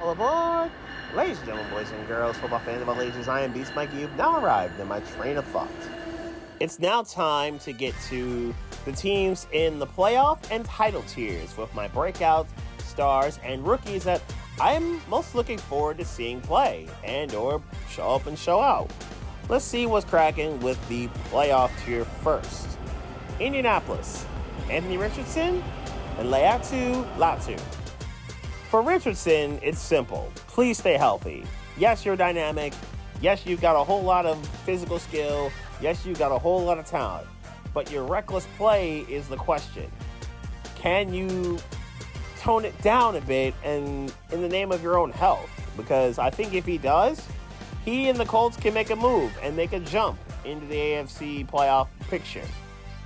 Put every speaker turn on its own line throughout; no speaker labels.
All aboard! Ladies and gentlemen, boys and girls, football fans of all ages, I am Beast Mike. You've now arrived in my train of thought. It's now time to get to the teams in the playoff and title tiers with my breakout stars and rookies that I'm most looking forward to seeing play and or show up and show out. Let's see what's cracking with the playoff tier first. Indianapolis, Anthony Richardson and Laiatu Latu. For Richardson, it's simple. Please stay healthy. Yes, you're dynamic. Yes, you've got a whole lot of physical skill. Yes, you've got a whole lot of talent. But your reckless play is the question. Can you tone it down a bit and in the name of your own health? Because I think if he does, he and the Colts can make a move and make a jump into the AFC playoff picture.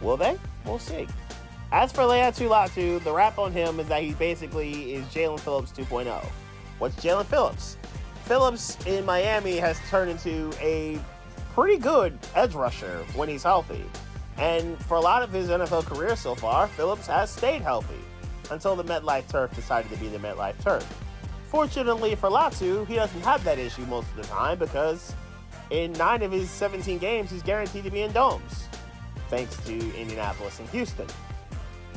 Will they? We'll see. As for Laiatu Latu, the rap on him is that he basically is Jalen Phillips 2.0. What's Jalen Phillips? Phillips in Miami has turned into a pretty good edge rusher when he's healthy. And for a lot of his NFL career so far, Phillips has stayed healthy until the MetLife turf decided to be the MetLife turf. Fortunately for Latu, he doesn't have that issue most of the time because in 9 of his 17 games, he's guaranteed to be in domes, thanks to Indianapolis and Houston.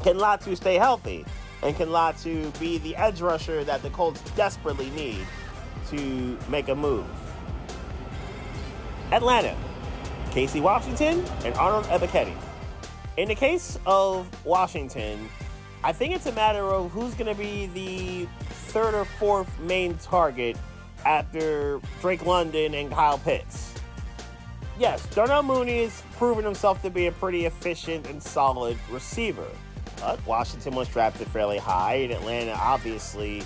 Can Latu stay healthy? And can Latu be the edge rusher that the Colts desperately need to make a move? Atlanta, Casey Washington and Arnold Ebiketie. In the case of Washington, I think it's a matter of who's going to be the third or fourth main target after Drake London and Kyle Pitts. Yes, Darnell Mooney has proven himself to be a pretty efficient and solid receiver. But Washington was drafted fairly high, and Atlanta obviously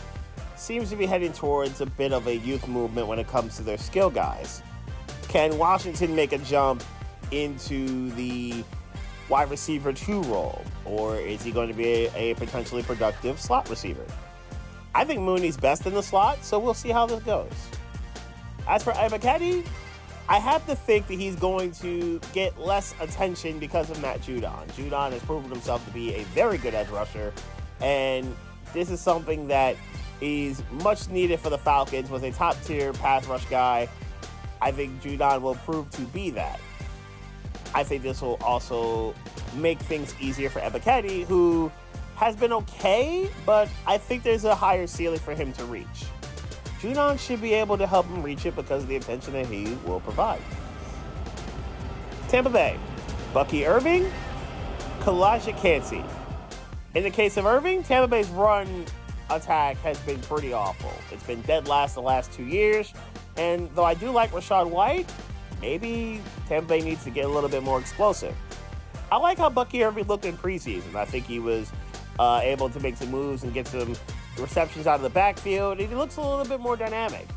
seems to be heading towards a bit of a youth movement when it comes to their skill guys. Can Washington make a jump into the wide receiver 2 role, or is he going to be a potentially productive slot receiver? I think Mooney's best in the slot, so we'll see how this goes. As for Ebiketie, I have to think that he's going to get less attention because of Matt Judon. Judon has proven himself to be a very good edge rusher, and this is something that is much needed for the Falcons with a top-tier pass rush guy. I think Judon will prove to be that. I think this will also make things easier for Ebiketie, who has been okay, but I think there's a higher ceiling for him to reach. Judon should be able to help him reach it because of the attention that he will provide. Tampa Bay, Bucky Irving, Kalijah Kancey. In the case of Irving, Tampa Bay's run attack has been pretty awful. It's been dead last the last 2 years, and though I do like Rachaad White, maybe Tampa Bay needs to get a little bit more explosive. I like how Bucky Irving looked in preseason. I think he was able to make some moves and get some receptions out of the backfield. He looks a little bit more dynamic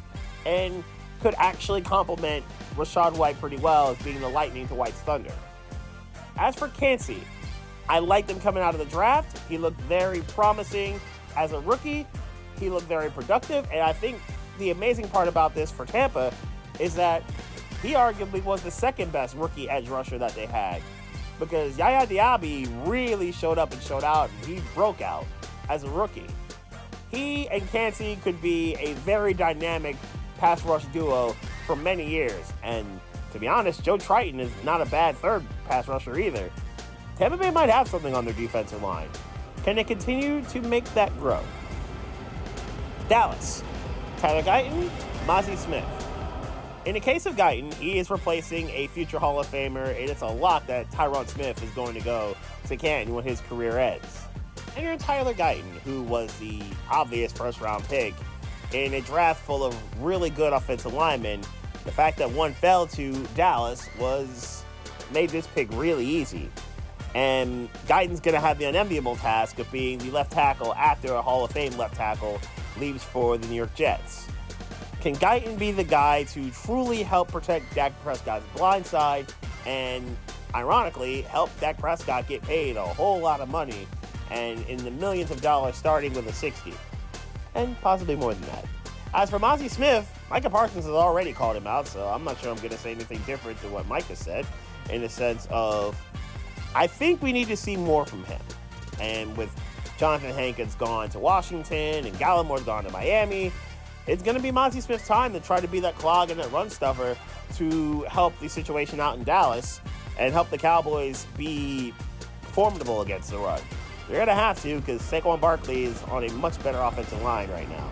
and could actually complement Rachaad White pretty well as being the lightning to White's thunder. As for Kancey, I liked him coming out of the draft. He looked very promising as a rookie. He looked very productive, and I think the amazing part about this for Tampa is that he arguably was the second best rookie edge rusher that they had, because Yaya Diaby really showed up and showed out, and he broke out as a rookie. He and Kancey could be a very dynamic pass rush duo for many years. And to be honest, Joe Triton is not a bad third pass rusher either. Tampa Bay might have something on their defensive line. Can they continue to make that grow? Dallas, Tyler Guyton, Mazi Smith. In the case of Guyton, he is replacing a future Hall of Famer, and it's a lot that Tyron Smith is going to go to Canton when his career ends. And you're Tyler Guyton, who was the obvious first-round pick in a draft full of really good offensive linemen. The fact that one fell to Dallas made this pick really easy. And Guyton's going to have the unenviable task of being the left tackle after a Hall of Fame left tackle leaves for the New York Jets. Can Guyton be the guy to truly help protect Dak Prescott's blind side and, ironically, help Dak Prescott get paid a whole lot of money and in the millions of dollars starting with a 60, and possibly more than that? As for Mazi Smith, Micah Parsons has already called him out, so I'm not sure I'm going to say anything different to what Micah said, in the sense of I think we need to see more from him. And with Jonathan Hankins gone to Washington and Gallimore's gone to Miami, it's going to be Monty Smith's time to try to be that clog and that run stuffer to help the situation out in Dallas and help the Cowboys be formidable against the run. They're going to have to, because Saquon Barkley is on a much better offensive line right now.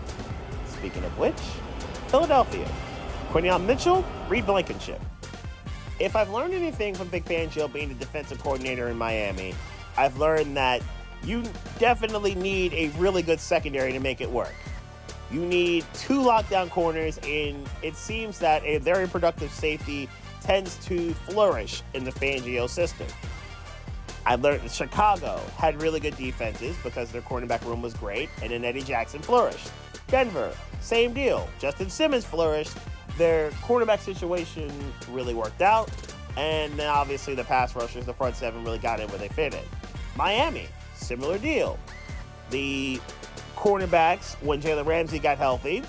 Speaking of which, Philadelphia. Quinyon Mitchell, Reed Blankenship. If I've learned anything from Vic Fangio being the defensive coordinator in Miami, I've learned that you definitely need a really good secondary to make it work. You need 2 lockdown corners, and it seems that a very productive safety tends to flourish in the Fangio system. I learned that Chicago had really good defenses because their cornerback room was great, and then Eddie Jackson flourished. Denver, same deal. Justin Simmons flourished. Their quarterback situation really worked out, and then obviously the pass rushers, the front seven, really got in where they fit in. Miami, similar deal. The cornerbacks, when Jalen Ramsey got healthy,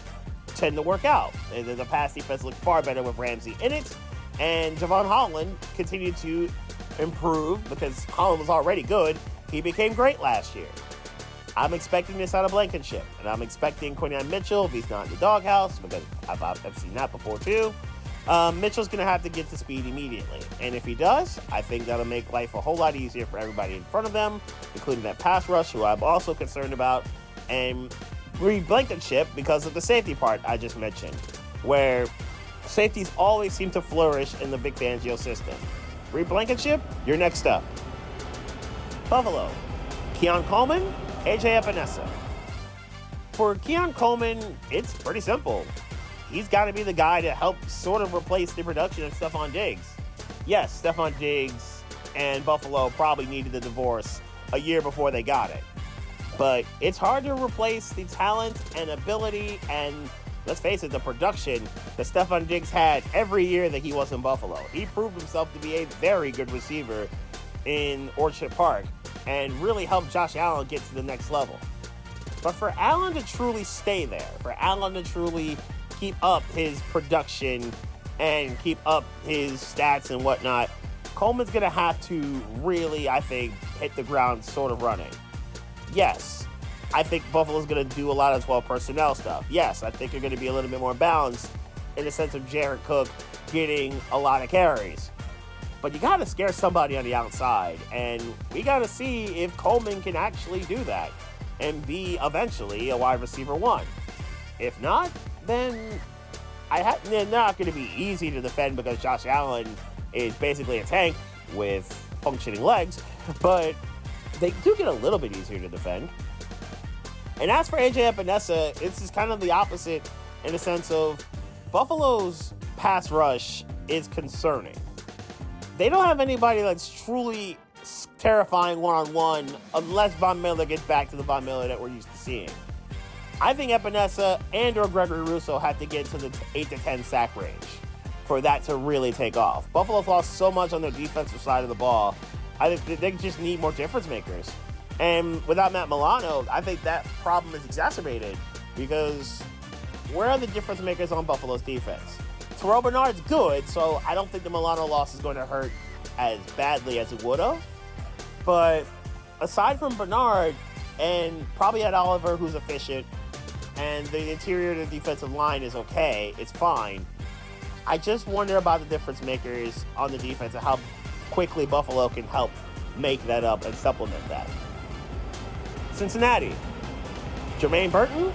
tend to work out. And the pass defense looked far better with Ramsey in it, and Javon Holland continued to improve because Holland was already good. He became great last year. I'm expecting this out of Blankenship, and I'm expecting Quinyon Mitchell, if he's not in the doghouse, because I've seen that before too. Mitchell's going to have to get to speed immediately, and if he does, I think that'll make life a whole lot easier for everybody in front of them, including that pass rush, who I'm also concerned about, and Reed Blankenship because of the safety part I just mentioned, where safeties always seem to flourish in the Vic Fangio system. Reed Blankenship, you're next up. Buffalo, Keon Coleman, AJ Epinesa. For Keon Coleman, it's pretty simple. He's got to be the guy to help sort of replace the production of Stephon Diggs. Yes, Stephon Diggs and Buffalo probably needed the divorce a year before they got it. But it's hard to replace the talent and ability and, let's face it, the production that Stephon Diggs had every year that he was in Buffalo. He proved himself to be a very good receiver in Orchard Park and really helped Josh Allen get to the next level. But for Allen to truly stay there, for Allen to truly keep up his production and keep up his stats and whatnot, Coleman's going to have to really, I think, hit the ground sort of running. Yes, I think Buffalo's going to do a lot of 12 personnel stuff. Yes, I think they're going to be a little bit more balanced in the sense of Jared Cook getting a lot of carries. But you got to scare somebody on the outside, and we got to see if Coleman can actually do that and be eventually a wide receiver 1. If not, then they're not going to be easy to defend because Josh Allen is basically a tank with functioning legs, but they do get a little bit easier to defend. And as for AJ Epinesa, it's just kind of the opposite in the sense of Buffalo's pass rush is concerning. They don't have anybody that's truly terrifying one-on-one unless Von Miller gets back to the Von Miller that we're used to seeing. I think Epinesa and or Gregory Rousseau have to get to the 8 to 10 sack range for that to really take off. Buffalo's lost so much on their defensive side of the ball. I think they just need more difference makers. And without Matt Milano, I think that problem is exacerbated because where are the difference makers on Buffalo's defense? Terrell Bernard's good, so I don't think the Milano loss is going to hurt as badly as it would have. But aside from Bernard and probably Ed Oliver, who's efficient, and the interior of the defensive line is okay, it's fine. I just wonder about the difference makers on the defense and how quickly Buffalo can help make that up and supplement that. Cincinnati, Jermaine Burton,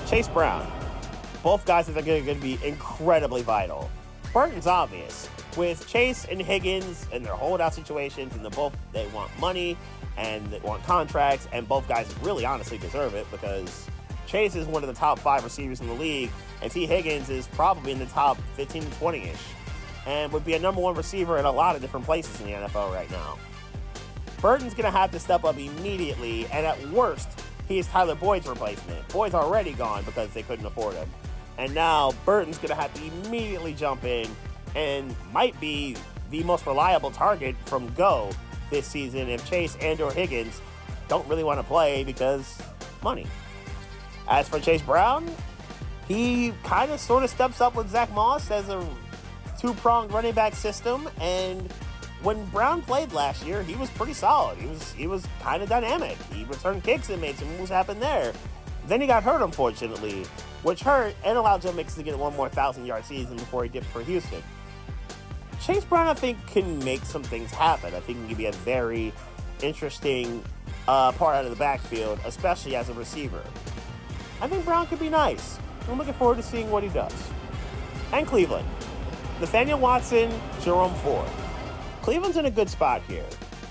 Chase Brown. Both guys that are going to be incredibly vital. Burton's obvious. With Chase and Higgins and their holdout situations, and they want money and they want contracts, and both guys really honestly deserve it because Chase is one of the top 5 receivers in the league, and T. Higgins is probably in the top 15 to 20-ish, and would be a number 1 receiver in a lot of different places in the NFL right now. Burton's going to have to step up immediately, and at worst, he is Tyler Boyd's replacement. Boyd's already gone because they couldn't afford him. And now Burton's going to have to immediately jump in and might be the most reliable target from go this season if Chase and or Higgins don't really want to play because money. As for Chase Brown, he kind of sort of steps up with Zach Moss as a 2-pronged running back system, and when Brown played last year, he was pretty solid. He was kind of dynamic. He returned kicks and made some moves happen there. Then he got hurt, unfortunately. which hurt and allowed Joe Mixon to get one more 1,000-yard season before he dipped for Houston. Chase Brown, I think, can make some things happen. I think he can be a very interesting part out of the backfield, especially as a receiver. I think Brown could be nice. I'm looking forward to seeing what he does. And Cleveland. Nathaniel Watson, Jerome Ford. Cleveland's in a good spot here.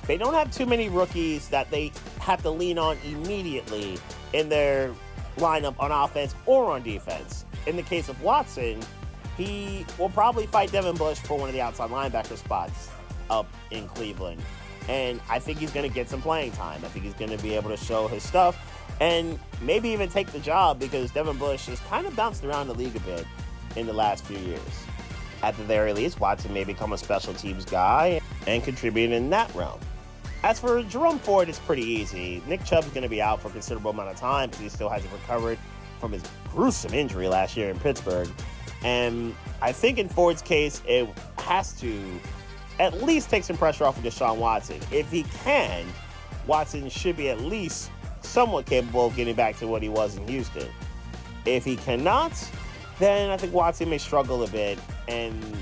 They don't have too many rookies that they have to lean on immediately in their lineup on offense or on defense. In the case of Watson, he will probably fight Devin Bush for one of the outside linebacker spots up in Cleveland. And I think he's going to get some playing time. I think he's going to be able to show his stuff and maybe even take the job, because Devin Bush has kind of bounced around the league a bit in the last few years. At the very least, Watson may become a special teams guy and contribute in that realm. As for Jerome Ford, it's pretty easy. Nick Chubb's going to be out for a considerable amount of time because he still hasn't recovered from his gruesome injury last year in Pittsburgh. And I think in Ford's case, it has to at least take some pressure off of Deshaun Watson. If he can, Watson should be at least somewhat capable of getting back to what he was in Houston. If he cannot, then I think Watson may struggle a bit, and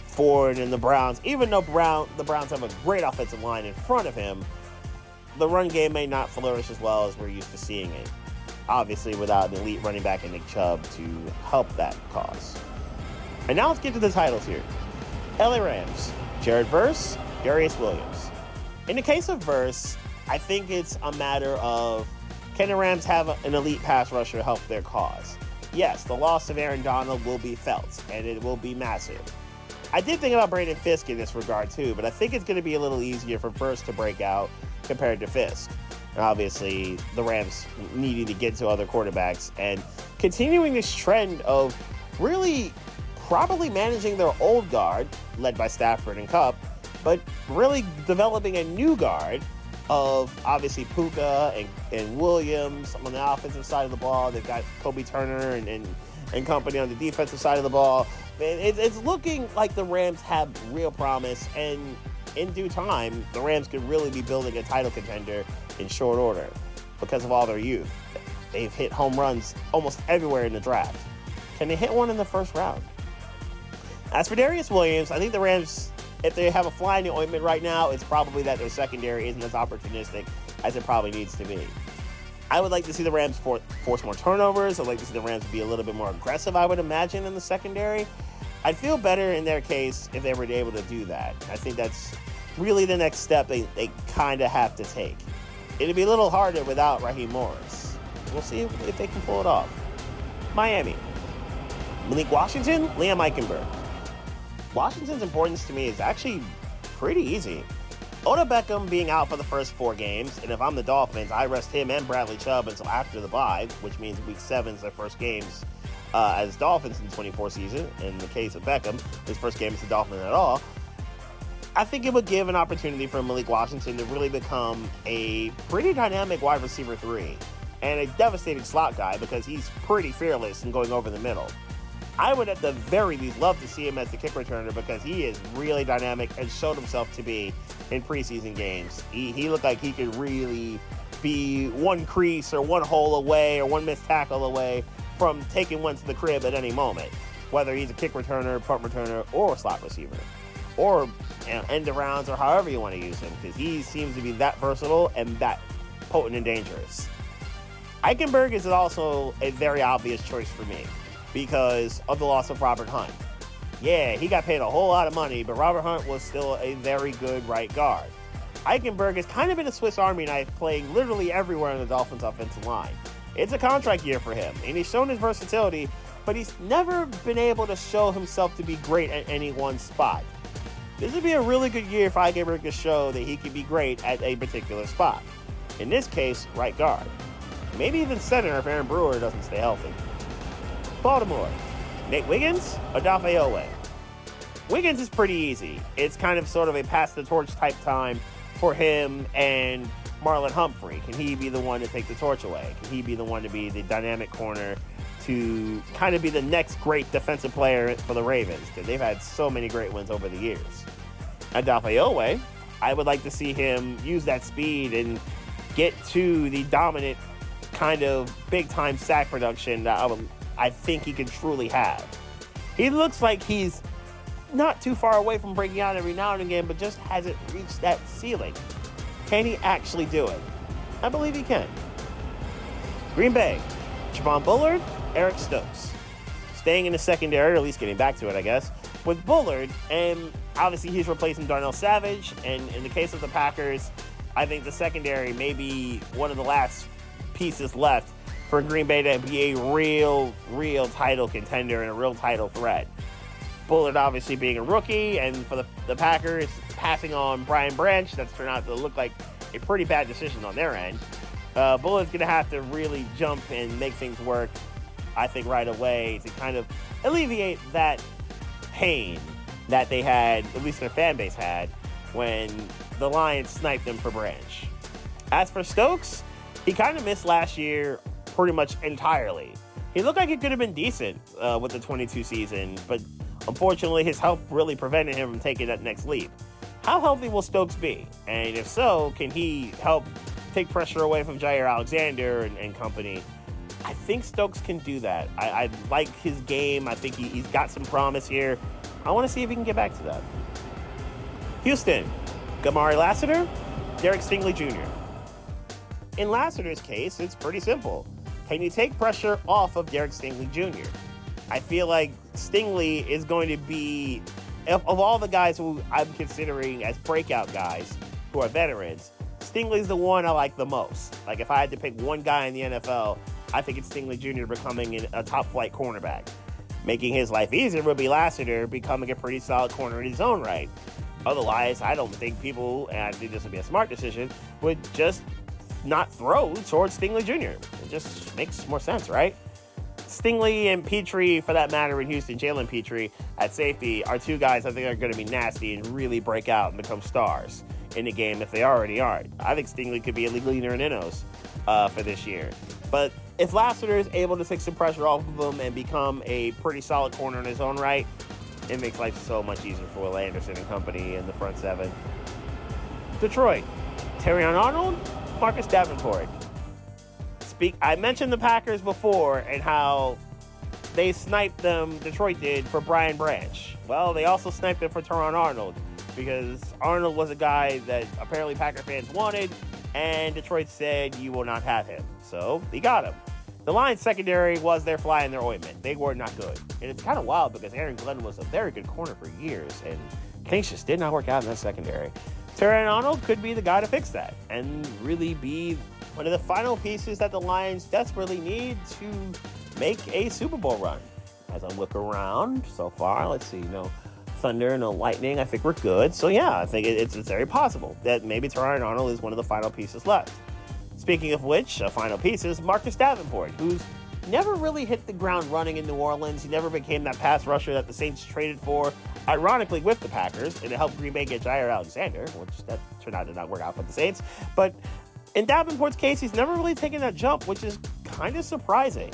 Ford and the Browns, even though the Browns have a great offensive line in front of him, the run game may not flourish as well as we're used to seeing it. Obviously, without an elite running back in Nick Chubb to help that cause. And now let's get to the titles here. LA Rams, Jared Verse, Darius Williams. In the case of Verse, I think it's a matter of, can the Rams have an elite pass rusher help their cause? Yes, the loss of Aaron Donald will be felt, and it will be massive. I did think about Brandon Fisk in this regard too, but I think it's going to be a little easier for Verse to break out compared to Fisk. And obviously, the Rams needing to get to other quarterbacks and continuing this trend of really probably managing their old guard, led by Stafford and Kupp, but really developing a new guard of obviously Puka and Williams on the offensive side of the ball. They've got Kobe Turner and company on the defensive side of the ball. It's looking like the Rams have real promise, and in due time, the Rams could really be building a title contender in short order because of all their youth. They've hit home runs almost everywhere in the draft. Can they hit one in the first round? As for Darius Williams, I think the Rams, if they have a fly in the ointment right now, it's probably that their secondary isn't as opportunistic as it probably needs to be. I would like to see the Rams force more turnovers. I'd like to see the Rams be a little bit more aggressive, I would imagine, in the secondary. I'd feel better in their case if they were able to do that. I think that's really the next step they kind of have to take. It'd be a little harder without Raheem Morris. We'll see if they can pull it off. Miami. Malik Washington, Liam Eichenberg. Washington's importance to me is actually pretty easy. Odell Beckham being out for the first 4 games, and if I'm the Dolphins, I rest him and Bradley Chubb until after the bye, which means Week 7 is their first games as Dolphins in the 24 season. In the case of Beckham, his first game as the Dolphin at all. I think it would give an opportunity for Malik Washington to really become a pretty dynamic wide receiver 3 and a devastating slot guy because he's pretty fearless in going over the middle. I would at the very least love to see him as the kick returner because he is really dynamic and showed himself to be in preseason games. He looked like he could really be one crease or one hole away or one missed tackle away from taking one to the crib at any moment, whether he's a kick returner, punt returner, or a slot receiver, or end arounds, or however you want to use him, because he seems to be that versatile and that potent and dangerous. Eichenberg is also a very obvious choice for me because of the loss of Robert Hunt. Yeah, he got paid a whole lot of money, but Robert Hunt was still a very good right guard. Eichenberg has kind of been a Swiss Army knife, playing literally everywhere on the Dolphins' offensive line. It's a contract year for him, and he's shown his versatility, but he's never been able to show himself to be great at any one spot. This would be a really good year if Eichenberg could show that he can be great at a particular spot. In this case, right guard. Maybe even center if Aaron Brewer doesn't stay healthy. Baltimore. Nate Wiggins, Odafe Oweh. Wiggins is pretty easy. It's kind of sort of a pass the torch type time for him and Marlon Humphrey. Can he be the one to take the torch away? Can he be the one to be the dynamic corner to kind of be the next great defensive player for the Ravens? Because they've had so many great wins over the years. Odafe Oweh, I would like to see him use that speed and get to the dominant kind of big-time sack production that I think he can truly have. He looks like he's not too far away from breaking out every now and again, but just hasn't reached that ceiling. Can he actually do it? I believe he can. Green Bay, Javon Bullard, Eric Stokes. Staying in the secondary, or at least getting back to it, I guess, with Bullard, and obviously he's replacing Darnell Savage, and in the case of the Packers, I think the secondary may be one of the last pieces left for Green Bay to be a real title contender and a real title threat. Bullard obviously being a rookie, and for the Packers passing on Brian Branch, that's turned out to look like a pretty bad decision on their end. Bullard's going to have to really jump and make things work, I think, right away to kind of alleviate that pain that they had, at least their fan base had, when the Lions sniped them for Branch. As for Stokes, he kind of missed last year pretty much entirely. He looked like he could have been decent with the 22 season, but unfortunately his health really prevented him from taking that next leap. How healthy will Stokes be? And if so, can he help take pressure away from Jair Alexander and company? I think Stokes can do that. I like his game. I think he's got some promise here. I want to see if he can get back to that. Houston, Gamari Lassiter, Derek Stingley Jr. In Lassiter's case, it's pretty simple. Can you take pressure off of Derek Stingley Jr.? I feel like Stingley is going to be, of all the guys who I'm considering as breakout guys who are veterans, Stingley's the one I like the most. Like, if I had to pick one guy in the NFL, I think it's Stingley Jr. becoming a top-flight cornerback. Making his life easier would be Lassiter becoming a pretty solid corner in his own right. Otherwise, I don't think people, and I think this would be a smart decision, would just not throw towards Stingley Jr. It just makes more sense, right? Stingley and Petrie, for that matter, in Houston, Jalen Petrie at safety are two guys I think are going to be nasty and really break out and become stars in the game if they already aren't. I think Stingley could be a league leader in NOs for this year. But if Lassiter is able to take some pressure off of him and become a pretty solid corner in his own right, it makes life so much easier for Will Anderson and company in the front seven. Detroit, Terrion Arnold, Marcus Davenport. I mentioned the Packers before and how they sniped them, Detroit did, for Brian Branch. Well, they also sniped them for Terrion Arnold because Arnold was a guy that apparently Packer fans wanted, and Detroit said, you will not have him. So they got him. The Lions secondary was their fly in their ointment. They were not good. And it's kind of wild because Aaron Glenn was a very good corner for years, and things just did not work out in that secondary. Terrion Arnold could be the guy to fix that and really be one of the final pieces that the Lions desperately need to make a Super Bowl run. As I look around so far, let's see, no thunder, no lightning. I think we're good. So yeah, I think it's very possible that maybe Terrion Arnold is one of the final pieces left. Speaking of which, final pieces, Marcus Davenport, who's never really hit the ground running in New Orleans. He never became that pass rusher that the Saints traded for, ironically, with the Packers, and it helped Green Bay get Jair Alexander, which that turned out to not work out for the Saints. But in Davenport's case, he's never really taken that jump, which is kind of surprising.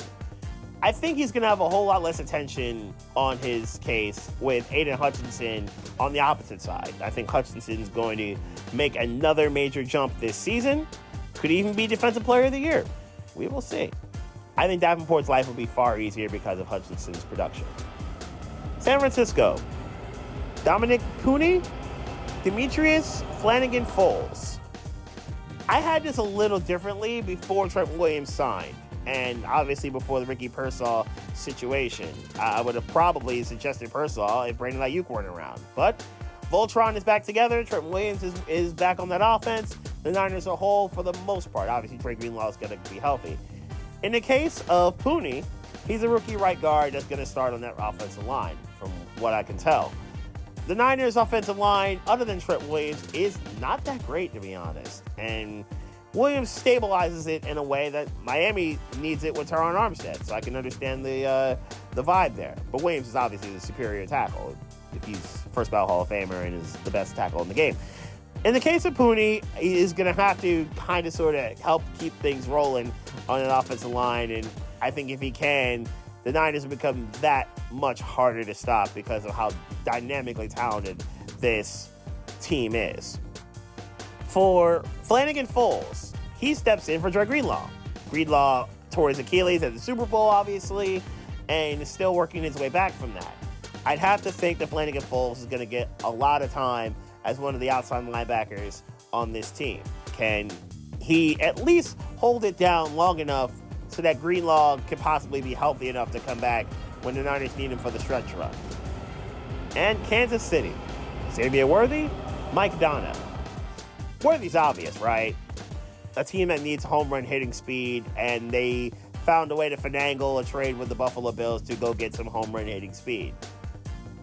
I think he's going to have a whole lot less attention on his case with Aiden Hutchinson on the opposite side. I think Hutchinson's going to make another major jump this season. Could even be Defensive Player of the Year. We will see. I think Davenport's life will be far easier because of Hutchinson's production. San Francisco, Dominic Cooney, Demetrius Flanagan-Foles. I had this a little differently before Trent Williams signed, and obviously before the Ricky Pearsall situation. I would have probably suggested Pearsall if Brandon Ayuk weren't around. But Voltron is back together. Trent Williams is back on that offense. The Niners are whole for the most part. Obviously, Trey Greenlaw is going to be healthy. In the case of Pooney, he's a rookie right guard that's going to start on that offensive line, from what I can tell. The Niners' offensive line, other than Trent Williams, is not that great, to be honest. And Williams stabilizes it in a way that Miami needs it with Teron Armstead, so I can understand the vibe there. But Williams is obviously the superior tackle. He's first ballot Hall of Famer and is the best tackle in the game. In the case of Pooney, he is going to have to kind of sort of help keep things rolling on an offensive line, and I think if he can, the Niners will become that much harder to stop because of how dynamically talented this team is. For Flanagan-Foles, he steps in for Dre Greenlaw. Greenlaw tore his Achilles at the Super Bowl, obviously, and is still working his way back from that. I'd have to think that Flanagan Foles is going to get a lot of time as one of the outside linebackers on this team. Can he at least hold it down long enough so that Greenlaw could possibly be healthy enough to come back when the Niners need him for the stretch run? And Kansas City. Xavier Worthy, Mike Donna. Worthy's obvious, right? A team that needs home run hitting speed, and they found a way to finagle a trade with the Buffalo Bills to go get some home run hitting speed.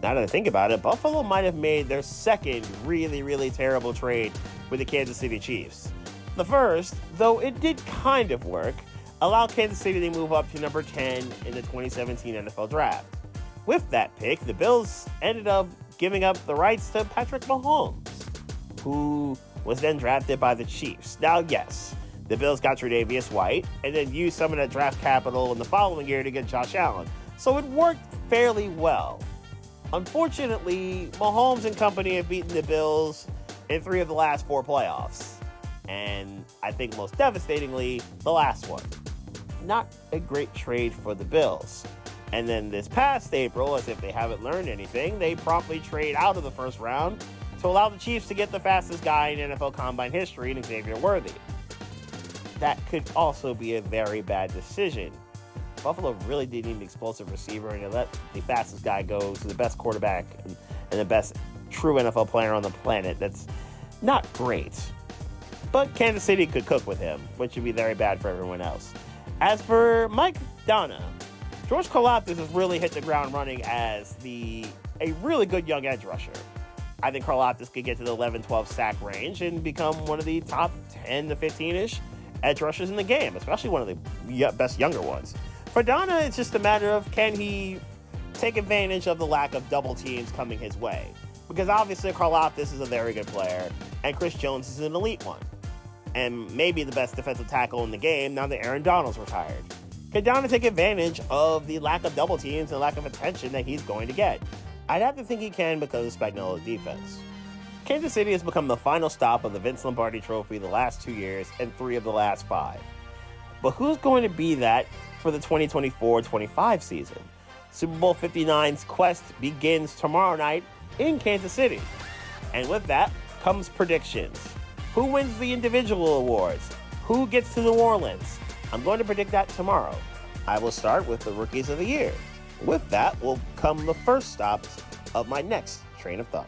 Now that I think about it, Buffalo might have made their second really, really terrible trade with the Kansas City Chiefs. The first, though it did kind of work, allowed Kansas City to move up to number 10 in the 2017 NFL Draft. With that pick, the Bills ended up giving up the rights to Patrick Mahomes, who was then drafted by the Chiefs. Now, yes, the Bills got Tre'Davious White and then used some of that draft capital in the following year to get Josh Allen, so it worked fairly well. Unfortunately, Mahomes and company have beaten the Bills in 3 of the last 4 playoffs, and I think most devastatingly, the last one. Not a great trade for the Bills. And then this past April, as if they haven't learned anything, they promptly trade out of the first round to allow the Chiefs to get the fastest guy in NFL Combine history in Xavier Worthy. That could also be a very bad decision. Buffalo really did need an explosive receiver, and they let the fastest guy go to the best quarterback and the best true NFL player on the planet. That's not great. But Kansas City could cook with him, which would be very bad for everyone else. As for Mike Donna, George Karlaftis has really hit the ground running as a really good young edge rusher. I think Karlaftis could get to the 11-12 sack range and become one of the top 10 to 15-ish edge rushers in the game, especially one of the best younger ones. For Donna, it's just a matter of can he take advantage of the lack of double teams coming his way. Because obviously Karlaftis is a very good player, and Chris Jones is an elite one. And maybe the best defensive tackle in the game now that Aaron Donald's retired. Can Donna take advantage of the lack of double teams and lack of attention that he's going to get? I'd have to think he can because of Spagnuolo's defense. Kansas City has become the final stop of the Vince Lombardi Trophy the last 2 years and 3 of the last 5. But who's going to be that for the 2024-25 season? Super Bowl 59's quest begins tomorrow night in Kansas City. And with that comes predictions. Who wins the individual awards? Who gets to New Orleans? I'm going to predict that tomorrow. I will start with the Rookies of the Year. With that will come the first stops of my next train of thought.